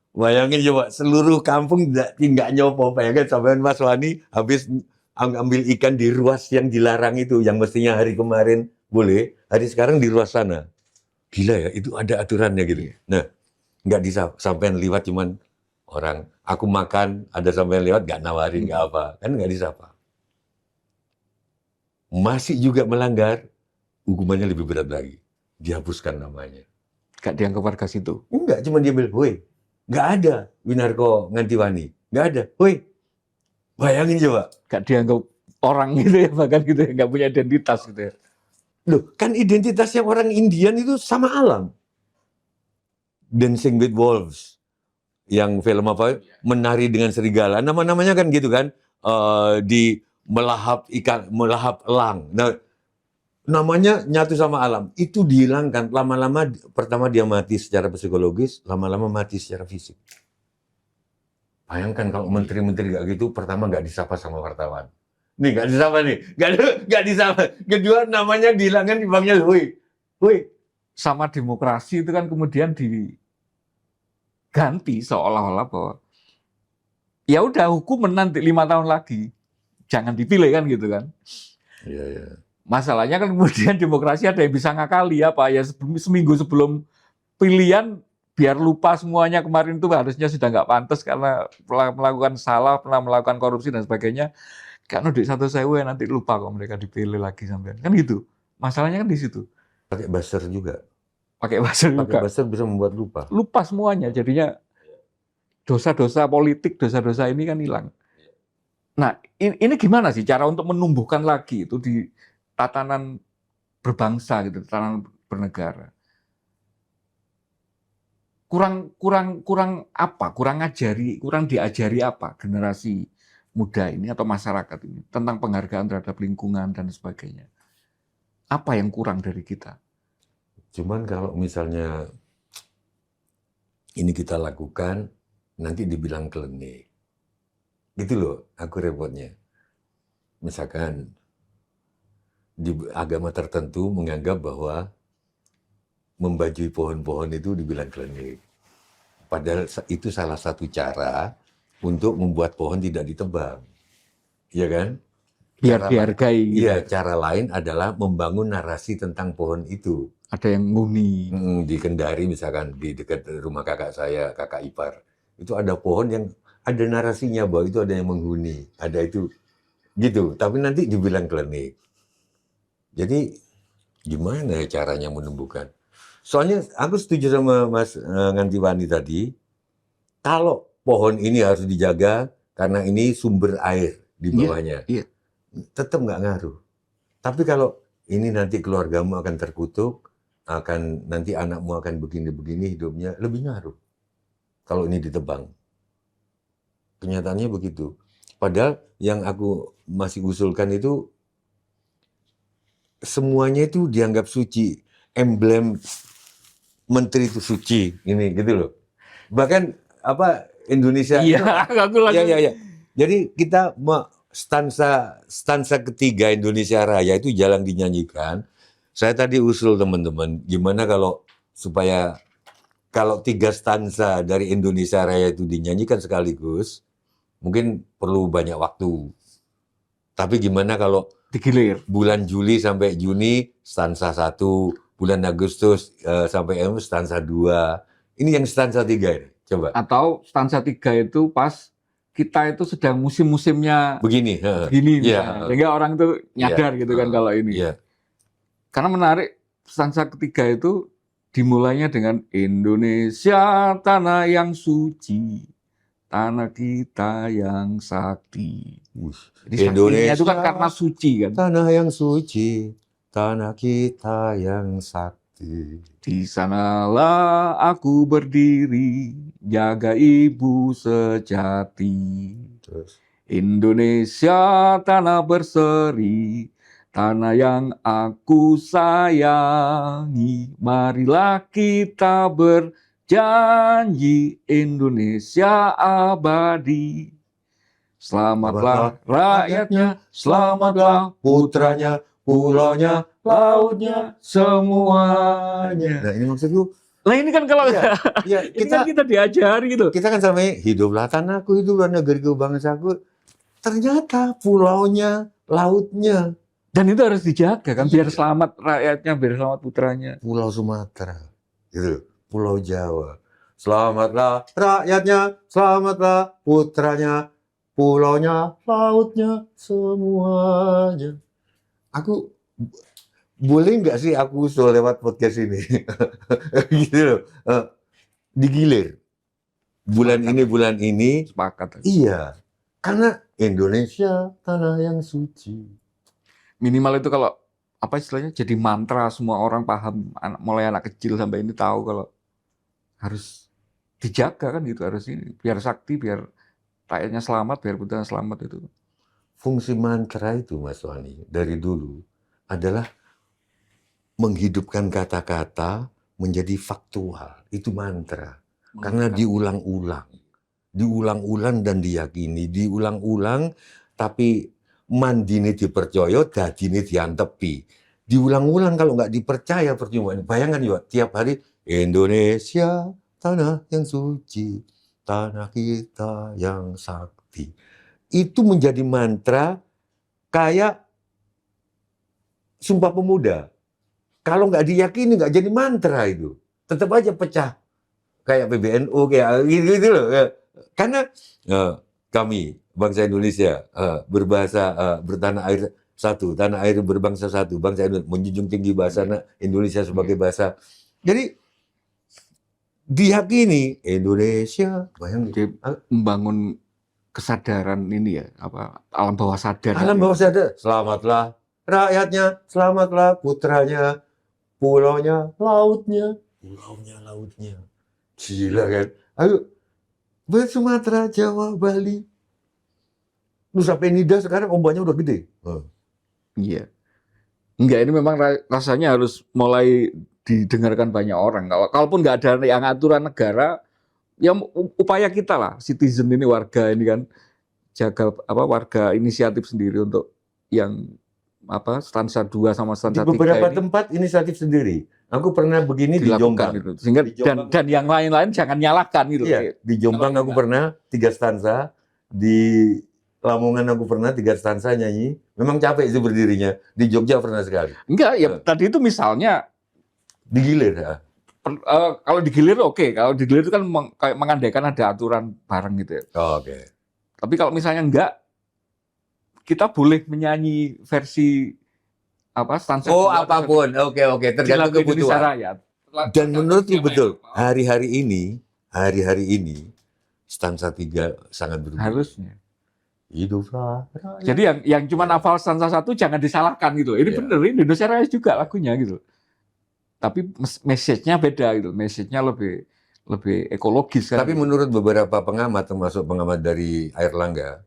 Bayangin coba seluruh kampung tidak nyopo. Bayangin sampai Mas Wani habis ambil ikan di ruas yang dilarang itu, yang mestinya hari kemarin boleh, hari sekarang di ruas sana. Gila ya, itu ada aturannya gitu. Nah, nggak disampein lewat cuman orang, aku makan, ada sampein lewat, nggak nawarin, nggak apa. Kan nggak disapa. Masih juga melanggar, hukumannya lebih berat lagi. Dihapuskan namanya. Nggak dianggap warga situ? Enggak, cuma diambil, woi, nggak ada Winarko Ngantiwani. Nggak ada, woi. Bayangin coba. Nggak dianggap orang gitu ya, bahkan gitu ya, nggak punya identitas gitu ya. Loh, kan identitasnya orang Indian itu sama alam. Dancing with Wolves. Yang film apa? Menari dengan serigala. Nama-namanya kan gitu kan. di melahap ikan, melahap elang. Nah, namanya nyatu sama alam. Itu dihilangkan. Lama-lama, pertama dia mati secara psikologis, lama-lama mati secara fisik. Bayangkan kalau menteri-menteri kayak gitu, pertama nggak disapa sama wartawan. Nih, nggak disapa nih. Nggak disapa. Kedua, namanya dihilangkan, dipanggil, woi. Woi. Sama demokrasi itu kan kemudian diganti seolah-olah bahwa ya udah hukuman nanti 5 tahun lagi. Jangan dipilih kan gitu kan. Iya, iya. Masalahnya kan kemudian demokrasi ada yang bisa ngakali apa ya seminggu sebelum pilihan biar lupa semuanya kemarin itu harusnya sudah nggak pantas karena melakukan salah, pernah melakukan korupsi dan sebagainya. Kan udah 1.000 nanti lupa kok mereka dipilih lagi sampai kan gitu. Masalahnya kan di situ. Pakai buzzer juga. Pakai buzzer Pakai juga. buzzer bisa membuat lupa. Lupa semuanya. Jadinya dosa-dosa politik, dosa-dosa ini kan hilang. Nah, ini gimana sih cara untuk menumbuhkan lagi itu di tatanan berbangsa gitu, tatanan bernegara. Kurang apa? Kurang diajari apa generasi muda ini atau masyarakat ini tentang penghargaan terhadap lingkungan dan sebagainya. Apa yang kurang dari kita? Cuman kalau misalnya ini kita lakukan, nanti dibilang klinik. Gitu loh, aku repotnya. Misalkan di agama tertentu menganggap bahwa membajui pohon-pohon itu dibilang klinik. Padahal itu salah satu cara untuk membuat pohon tidak ditebang. Iya kan? Biar dihargai. Iya, cara lain adalah membangun narasi tentang pohon itu. Ada yang nguni. Di Kendari misalkan, di dekat rumah kakak saya, kakak ipar. Itu ada pohon yang ada narasinya bahwa itu ada yang menghuni, ada itu gitu. Tapi nanti dibilang klinik. Jadi gimana caranya menumbuhkan? Soalnya aku setuju sama Mas Ngantiwani tadi, kalau pohon ini harus dijaga karena ini sumber air di bawahnya, Iya. tetap nggak ngaruh. Tapi kalau ini nanti keluargamu akan terkutuk, nanti anakmu akan begini-begini hidupnya, lebih ngaruh kalau ini ditebang. Kenyataannya begitu. Padahal yang aku masih usulkan itu semuanya itu dianggap suci. Emblem menteri itu suci, ini gitu loh. Bahkan Indonesia Iya, aku lagi. Ya. Jadi kita stansa ketiga Indonesia Raya itu jarang dinyanyikan. Saya tadi usul teman-teman, gimana supaya kalau 3 stansa dari Indonesia Raya itu dinyanyikan sekaligus, mungkin perlu banyak waktu. Tapi gimana kalau digilir bulan Juli sampai Juni stansa 1, bulan Agustus sampai stansa 2. Ini yang stansa 3 ini. Coba. Atau stansa 3 itu pas kita itu sedang musim-musimnya begini misalnya. Sehingga orang itu nyadar gitu kan kalau ini. Karena menarik, stansa ketiga itu dimulainya dengan Indonesia tanah yang suci, tanah kita yang sakti. Jadi Indonesia itu kan karena suci kan. Tanah yang suci, tanah kita yang sakti. Di sanalah aku berdiri, jaga ibu sejati. Indonesia tanah berseri, tanah yang aku sayangi. Marilah kita berjanji, Indonesia abadi. Selamatlah rakyatnya, selamatlah putranya, pulaunya, lautnya, semuanya. Nah, ini maksudku. Nah ini kan kalau kita diajari gitu. Kita kan sampai hiduplah tanahku, hiduplah negeriku, bangsaku. Ternyata pulaunya, lautnya. Dan itu harus dijaga kan, biar selamat rakyatnya, biar selamat putranya. Pulau Sumatera, gitu. Pulau Jawa. Selamatlah rakyatnya, selamatlah putranya, pulaunya, lautnya, semuanya. Aku boleh nggak sih aku usul lewat podcast ini, gitu loh, digilir. Bulan ini. Sepakat. Iya, karena Indonesia tanah yang suci. Minimal itu kalau apa istilahnya jadi mantra, semua orang paham, mulai anak kecil sampai ini tahu kalau harus dijaga kan gitu, harus ini biar sakti, biar rakyatnya selamat, biar putranya selamat itu. fungsi mantra itu Mas Wani dari dulu adalah menghidupkan kata-kata menjadi faktual. Itu mantra. Karena diulang-ulang dan diyakini, diulang-ulang tapi mandine dipercaya, dadine diantepi. Diulang-ulang kalau nggak dipercaya percuma. Bayangkan ya, tiap hari Indonesia, tanah yang suci, tanah kita yang sakti. Itu menjadi mantra kayak Sumpah Pemuda. Kalau nggak diyakini nggak jadi mantra itu. Tetap aja pecah. Kayak PBNU, kayak gitu loh. Karena kami, bangsa Indonesia, berbahasa, bertanah air satu, tanah air berbangsa satu, bangsa Indonesia, menjunjung tinggi bahasa Indonesia sebagai bahasa. Jadi, diyakini Indonesia. Jadi membangun kesadaran ini ya, alam bawah sadar. Alam bawah sadar. Selamatlah rakyatnya, selamatlah putranya, pulaunya, lautnya. Gila kan? Ayo, Sumatera, Jawa, Bali. Nusa Penida sekarang ombaknya udah gede. Iya. Enggak, ini memang rasanya harus mulai didengarkan banyak orang. Kalaupun nggak ada yang aturan negara, ya upaya kita lah, citizen ini, warga ini kan, jaga warga inisiatif sendiri untuk yang stansa 2 sama stansa 3 Di beberapa ini tempat inisiatif sendiri. Aku pernah begini di Jombang. gitu. Sehingga Di Jombang. dan yang lain-lain jangan nyalahkan gitu. Iya, di Jombang aku pernah 3 stansa, di Lamongan aku pernah 3 stansa nyanyi. Memang capek itu berdirinya. Di Jogja pernah sekali. Enggak, ya tadi itu misalnya Digilir ya. kalau digilir oke. Kalau digilir itu kan kayak mengandaikan ada aturan bareng gitu ya. Oke. Tapi kalau misalnya enggak, kita boleh menyanyi versi stansa Oh, 2 apapun. Oke, tergantung di lagu Indonesia kebutuhan. Raya. Dan menurutku betul, hari-hari ini stansa 3 sangat berbeda. Harusnya. Hiduplah rakyat. Jadi yang cuma hafal stansa 1 jangan disalahkan gitu. Ini bener, ini Indonesia Raya juga lagunya gitu. Tapi message-nya beda gitu. Message-nya lebih ekologis kan. Tapi menurut beberapa pengamat, termasuk pengamat dari Airlangga,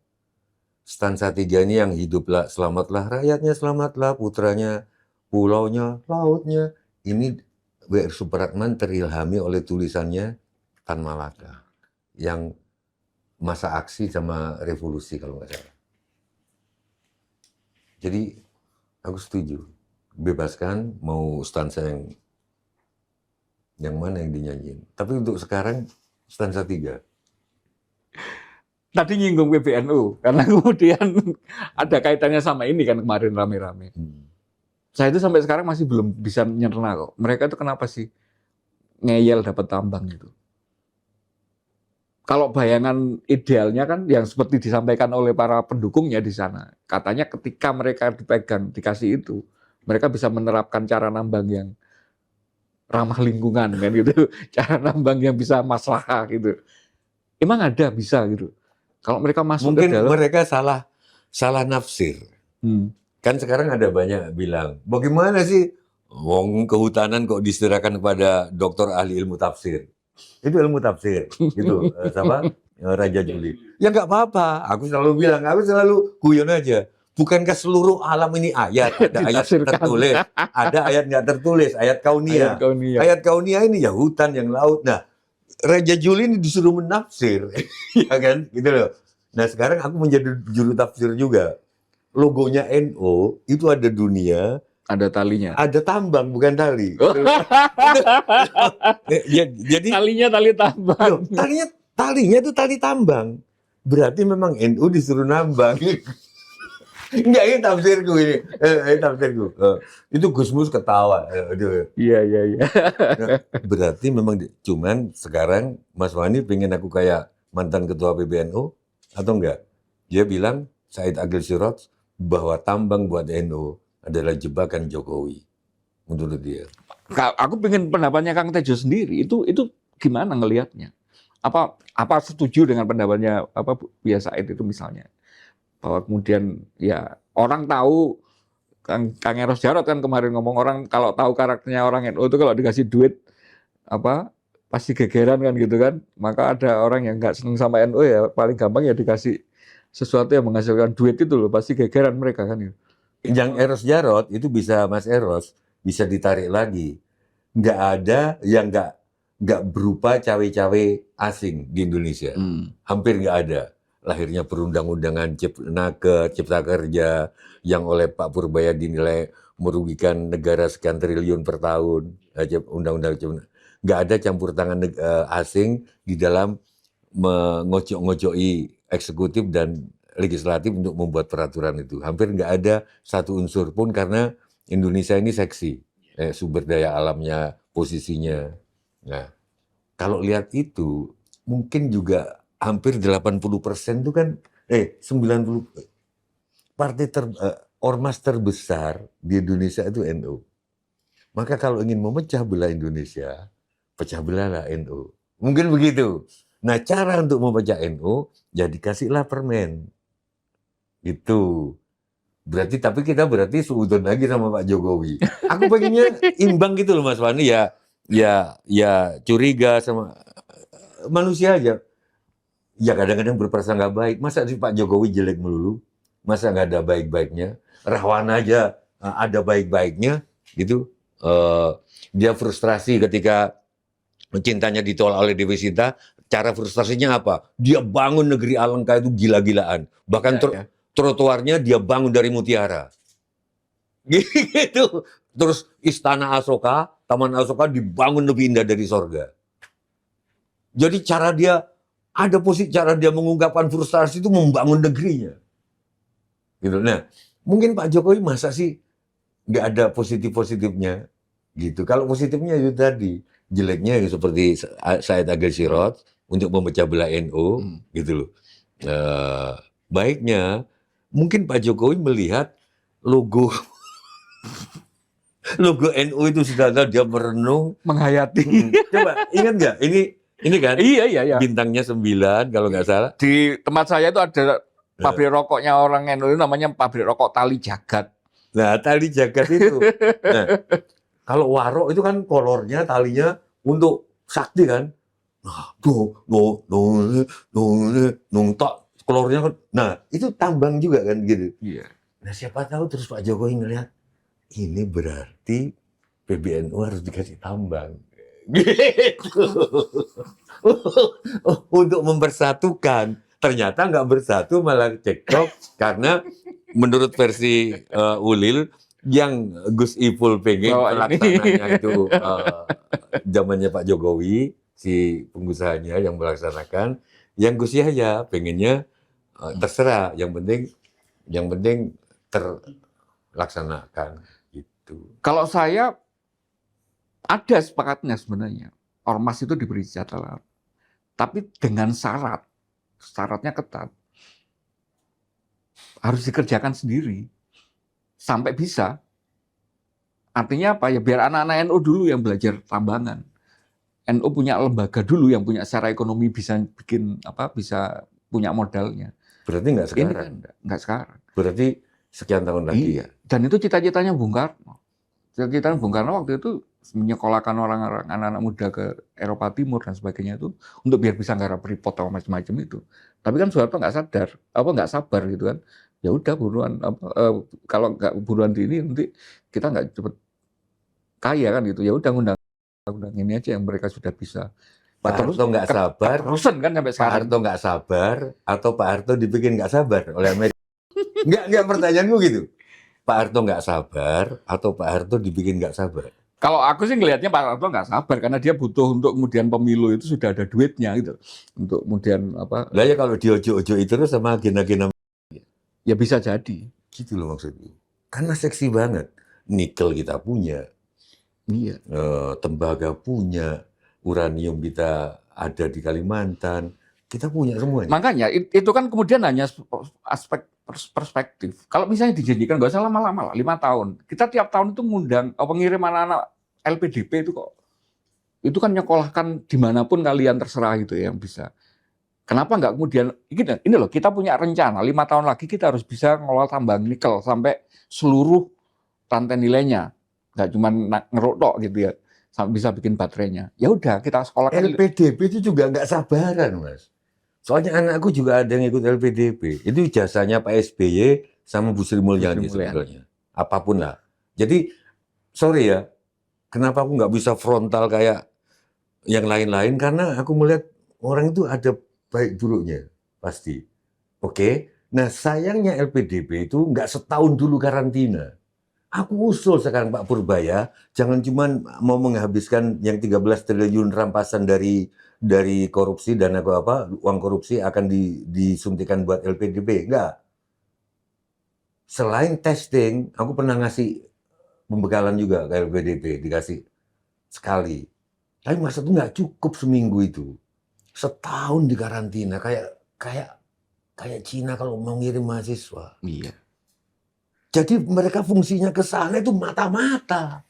stansa 3 ini yang hiduplah, selamatlah rakyatnya, selamatlah putranya, pulaunya, lautnya. Ini W.R. Supratman terilhami oleh tulisannya Tan Malaka yang masa aksi sama revolusi kalau nggak salah. Jadi aku setuju, bebaskan mau stansa yang mana yang dinyanyiin. Tapi untuk sekarang stansa 3. Tadi nyinggung PBNU karena kemudian ada kaitannya sama ini kan kemarin rame-rame. Saya itu sampai sekarang masih belum bisa nyerna kok. Mereka itu kenapa sih ngeyel dapat tambang gitu? Kalau bayangan idealnya kan yang seperti disampaikan oleh para pendukungnya di sana, katanya ketika mereka dipegang, dikasih itu, mereka bisa menerapkan cara nambang yang ramah lingkungan kan gitu, cara nambang yang bisa maslahah gitu. Emang ada bisa gitu. Kalau mereka masuk mungkin ke dalam, mereka salah nafsir. Kan sekarang ada banyak bilang, bagaimana sih wong kehutanan kok diserahkan kepada dokter ahli ilmu tafsir? Itu ilmu tafsir, gitu. Sama Raja Juli. Ya nggak apa-apa. Aku selalu bilang, aku selalu guyon aja. Bukankah seluruh alam ini ayat? Ada ayat tertulis, ada ayat nggak tertulis, ayat kaunia. Ayat kaunia ini ya hutan yang laut. Nah, Raja Juli ini disuruh menafsir, ya kan, gitu loh. Nah sekarang aku menjadi juru tafsir juga. Logonya NO itu ada dunia, ada talinya, ada tambang bukan tali. Jadi talinya tali tambang. Talinya itu tali tambang. Berarti memang NU disuruh nambang. Enggak, ini tafsirku ini. Tafsirku. Itu Gusmus ketawa. Iya. Berarti memang cuman sekarang Mas Wani pengen aku kayak mantan ketua PBNU atau enggak? Dia bilang Said Agil Siraj bahwa tambang buat NU adalah jebakan Jokowi. Menurut dia. Aku pengen pendapatnya Kang Tejo sendiri. Itu gimana ngelihatnya? Apa setuju dengan pendapatnya Buya Said itu misalnya? Bahwa kemudian ya orang tahu Kang Eros Jarot kan kemarin ngomong orang kalau tahu karakternya orang NU itu kalau dikasih duit pasti gegeran kan gitu kan. Maka ada orang yang nggak seneng sama NU ya paling gampang ya dikasih sesuatu yang menghasilkan duit itu loh, pasti gegeran mereka kan ya. Yang Eros Jarot itu bisa Mas Eros bisa ditarik lagi. Nggak ada yang nggak berupa cawe-cawe asing di Indonesia. Hampir nggak ada. Lahirnya perundang-undangan Cipta Kerja yang oleh Pak Purbaya dinilai merugikan negara sekian triliun per tahun. Undang-undang nggak ada campur tangan asing di dalam mengocok-ngocoki eksekutif dan legislatif untuk membuat peraturan itu. Hampir nggak ada satu unsur pun karena Indonesia ini seksi. Sumber daya alamnya, posisinya. Nah, kalau lihat itu, mungkin juga hampir 80% itu kan, 90 partai ormas terbesar di Indonesia itu NU. Maka kalau ingin memecah belah Indonesia, pecah belahlah NU. Mungkin begitu. Nah, cara untuk memecah NU, ya dikasihlah permen. Gitu. Tapi kita berarti seudon lagi sama Pak Jokowi. Aku pengennya imbang gitu loh Mas Fani, ya curiga sama manusia aja. Ya kadang-kadang berprasangka baik. Masa si Pak Jokowi jelek melulu? Masa nggak ada baik-baiknya? Rahwan aja ada baik-baiknya gitu. Dia frustrasi ketika cintanya ditolak oleh Dewi Sinta. Cara frustrasinya apa? Dia bangun negeri Alengka itu gila-gilaan. Bahkan trotoarnya dia bangun dari mutiara. Gitu. Terus Istana Asoka, Taman Asoka dibangun lebih indah dari sorga. Jadi cara dia mengungkapkan frustrasi itu membangun negerinya. Gitu. Nah, mungkin Pak Jokowi masa sih nggak ada positif-positifnya gitu. Kalau positifnya itu tadi, jeleknya yang seperti Said Agil Sirot untuk memecah belah NU gitu loh. Baiknya mungkin Pak Jokowi melihat logo NU itu sudah dia merenung, menghayati. Coba ingat nggak? Ini kan? Iya. Bintangnya 9 kalau nggak salah. Di tempat saya itu ada pabrik rokoknya orang NU, namanya pabrik rokok Tali Jagat. Nah, Tali Jagat itu. Nah, kalau warok itu kan kolornya talinya untuk sakti kan. Nah, tok kolornya kan. Nah, itu tambang juga kan gitu. Iya. Nah, siapa tahu terus Pak Jokowi ngelihat ini berarti PBNU harus dikasih tambang. Gitu. Untuk mempersatukan. Ternyata nggak bersatu malah cekcok karena menurut versi Ulil yang Gus Ipul pengen pelaksananya itu zamannya Pak Jokowi, si pengusahanya yang melaksanakan, yang Gus Yahya pengennya terserah, yang penting terlaksanakan gitu. Kalau saya ada sepakatnya sebenarnya, ormas itu diberi jatah, tapi dengan syaratnya ketat, harus dikerjakan sendiri sampai bisa. Artinya apa ya? Biar anak-anak NU dulu yang belajar tambangan. NU punya lembaga dulu yang punya secara ekonomi bisa bikin bisa punya modalnya. Berarti nggak sekarang. Ini kan nggak sekarang. Berarti sekian tahun lagi. Iya. Dan itu cita-citanya Bung Karno. Cita-citanya Bung Karno waktu itu menyekolahkan orang-orang anak-anak muda ke Eropa Timur dan sebagainya itu untuk biar bisa nggarap report atau macam-macam itu. Tapi kan Soeharto nggak sabar gitu kan. Ya udah buruan kalau nggak buruan di ini nanti kita nggak cepet kaya kan gitu. Ya udah undang ini aja yang mereka sudah bisa. Pak Harto nggak sabar, terusan kan sampai sekarang. Pak Harto nggak sabar atau Pak Harto dibikin nggak sabar oleh Amerika? Nggak pertanyaanku gitu. Pak Harto nggak sabar atau Pak Harto dibikin nggak sabar? Kalau aku sih ngelihatnya Pak Harto nggak sabar karena dia butuh untuk kemudian pemilu itu sudah ada duitnya gitu. Untuk kemudian apa? Lah ya kalau diojo-ojoin terus sama agenda-agenda ya bisa jadi. Gitu loh maksudnya. Karena seksi banget. Nikel kita punya. Iya. Tembaga punya. Uranium kita ada di Kalimantan. Kita punya semuanya. Makanya itu kan kemudian hanya aspek perspektif. Kalau misalnya dijanjikan nggak usah lama-lama lah, 5 tahun. Kita tiap tahun itu ngundang pengirim anak-anak LPDP itu kok. Itu kan nyekolahkan dimanapun kalian terserah gitu ya yang bisa. Kenapa nggak kemudian ini loh kita punya rencana 5 tahun lagi kita harus bisa ngelola tambang nikel sampai seluruh rantai nilainya, nggak cuma ngeruk tok gitu ya, sampai bisa bikin baterainya. Ya udah kita sekolahkan. LPDP itu juga nggak sabaran mas. Soalnya anakku juga ada yang ikut LPDP. Itu jasanya Pak SBY sama Bu Sri Mulyani Bu Sri Mulyani. sebetulnya. Apapun lah. Jadi, sorry ya, kenapa aku nggak bisa frontal kayak yang lain-lain? Karena aku melihat orang itu ada baik buruknya, pasti. Oke? Nah, sayangnya LPDP itu nggak setahun dulu karantina. Aku usul sekarang Pak Purbaya, jangan cuma mau menghabiskan yang 13 triliun rampasan dari korupsi, dana uang korupsi akan disuntikan buat LPDP. Enggak. Selain testing, aku pernah ngasih pembekalan juga ke LPDP, dikasih sekali. Tapi masa itu nggak cukup seminggu itu. Setahun di karantina, kayak Cina kalau mau ngirim mahasiswa. Iya. Jadi mereka fungsinya ke sana itu mata-mata.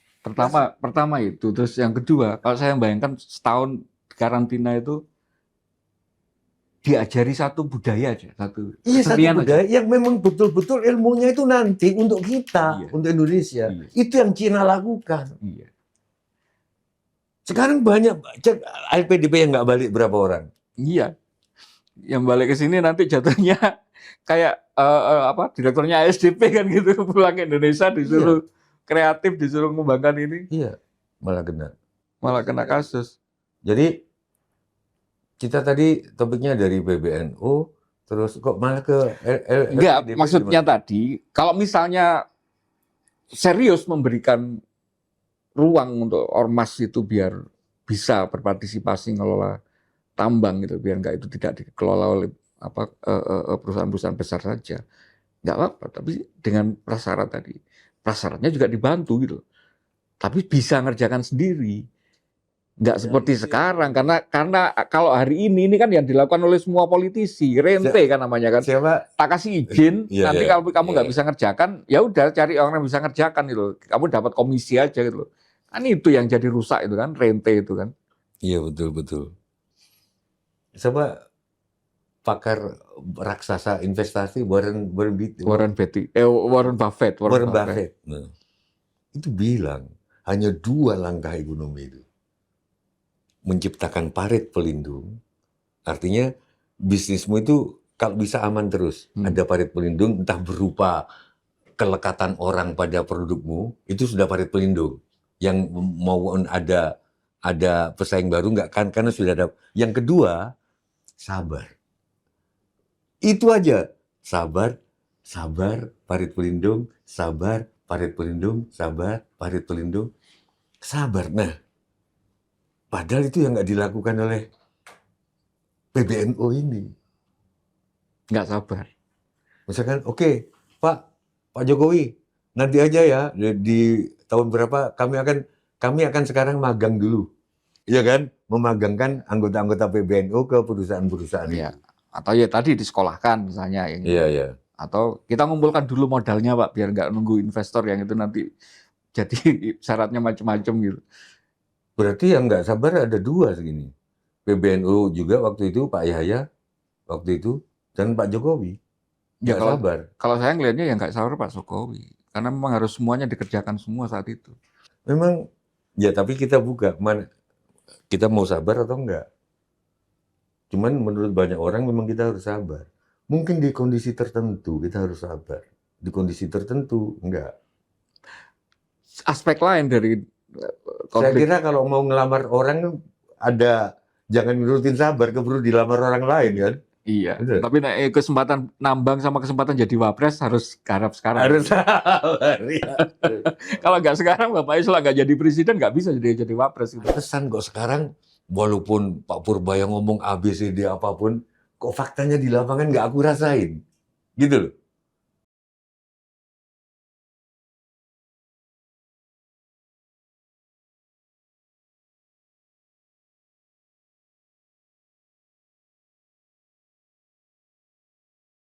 Pertama itu, terus yang kedua, kalau saya bayangkan setahun di karantina itu diajari satu budaya aja, satu Iya, satu kesenian aja. budaya yang memang betul-betul ilmunya itu nanti untuk kita, Iya. untuk Indonesia. Iya. Itu yang Cina lakukan. Iya. Sekarang banyak, cek LPDP yang nggak balik berapa orang. Iya. Yang balik ke sini nanti jatuhnya kayak direkturnya ASDP kan gitu, pulang ke Indonesia disuruh kreatif, disuruh mengembangkan ini, Iya, malah kena. malah kena kasus. Jadi kita tadi topiknya dari PBNU, terus kok malah ke Enggak, LPDP maksudnya gimana? tadi, kalau misalnya serius memberikan ruang untuk ormas itu biar bisa berpartisipasi ngelola tambang gitu, biar enggak itu tidak dikelola oleh perusahaan-perusahaan besar saja, nggak apa-apa. Tapi dengan prasyarat tadi, prasyaratnya juga dibantu gitu, tapi bisa ngerjakan sendiri. Nggak seperti sekarang, karena kalau hari ini kan yang dilakukan oleh semua politisi, rente kan namanya kan. Siapa? Tak kasih izin, Iya, nanti iya, kalau kamu nggak iya. bisa ngerjakan, ya udah cari orang yang bisa ngerjakan gitu. Kamu dapat komisi aja gitu. Kan itu yang jadi rusak itu kan, rente itu kan. Iya, betul-betul. Coba pakar raksasa investasi Warren Buffett. Nah, itu bilang hanya 2 langkah ekonomi itu. Menciptakan parit pelindung, artinya bisnismu itu kalau bisa aman terus. Ada parit pelindung, entah berupa kelekatan orang pada produkmu, itu sudah parit pelindung. Yang mau ada pesaing baru nggak kan, karena sudah ada. Yang kedua, sabar. Itu aja. Sabar, parit pelindung, sabar, parit pelindung, sabar, parit pelindung, sabar. Nah, padahal itu yang nggak dilakukan oleh PBNU ini. Nggak sabar. Misalkan, oke, Pak Jokowi, nanti aja ya di tahun berapa kami akan sekarang magang dulu, ya kan, memagangkan anggota-anggota PBNU ke perusahaan-perusahaan Iya. itu. Atau ya tadi disekolahkan misalnya. Yang Iya, iya. Atau kita ngumpulkan dulu modalnya Pak, biar nggak nunggu investor yang itu nanti jadi syaratnya macam-macam gitu. Berarti yang nggak sabar ada 2 segini. PBNU juga waktu itu, Pak Yahya waktu itu, dan Pak Jokowi. Ya, Nggak sabar. Kalau saya ngelihatnya ya nggak sabar Pak Jokowi. Karena memang harus semuanya dikerjakan semua saat itu. Memang, ya tapi kita buka, kita mau sabar atau enggak. Cuman menurut banyak orang memang kita harus sabar. Mungkin di kondisi tertentu kita harus sabar. Di kondisi tertentu enggak. Aspek lain dari Saya konflik. kira kalau mau ngelamar orang ada, jangan nurutin sabar, keburu dilamar orang lain kan. Iya, Betul. tapi kesempatan nambang sama kesempatan jadi wapres harus garap sekarang. Harus sabar ya. Kalau nggak sekarang Bapak Isla nggak jadi presiden, nggak bisa jadi wapres. Gitu. Pesan kok sekarang, walaupun Pak Purbaya ngomong ABCD apapun, kok faktanya di lapangan nggak aku rasain. Gitu loh.